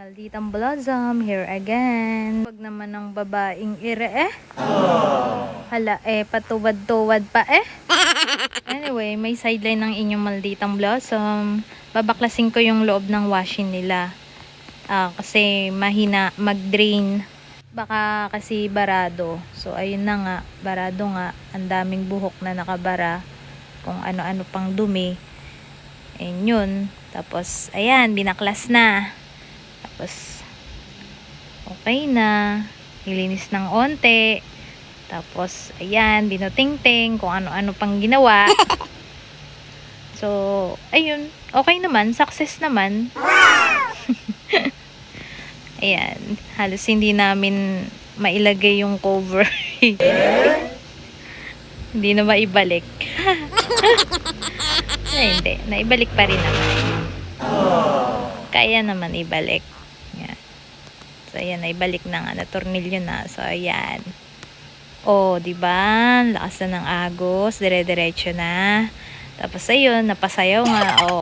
Malditang Blossom, here again. Wag naman ng babaeng ire Hala patuwad-tuwad pa Anyway, may sideline ng inyong Malditang Blossom. Babaklasin ko yung loob ng washing nila. Kasi mahina mag-drain. Baka kasi barado. So, ayun na nga. Barado nga. Ang daming buhok na nakabara. Kung ano-ano pang dumi. Ayun yun. Tapos, ayan, binaklas na. Tapos, okay na. Nilinis ng onte. Tapos, ayan, binuting-ting. Kung ano-ano pang ginawa. So, ayun. Okay naman. Success naman. Ayan. Halos hindi namin mailagay yung cover. Hindi na maibalik. Ay, hindi. Naibalik pa rin naman. Kaya naman ibalik. Ayan. So, ayan. Naibalik na nga. Natornilyo na. So, ayan. O, diba? Lakas na ng agos. Dire-diretso na. Tapos, ayun. Napasayaw nga. O.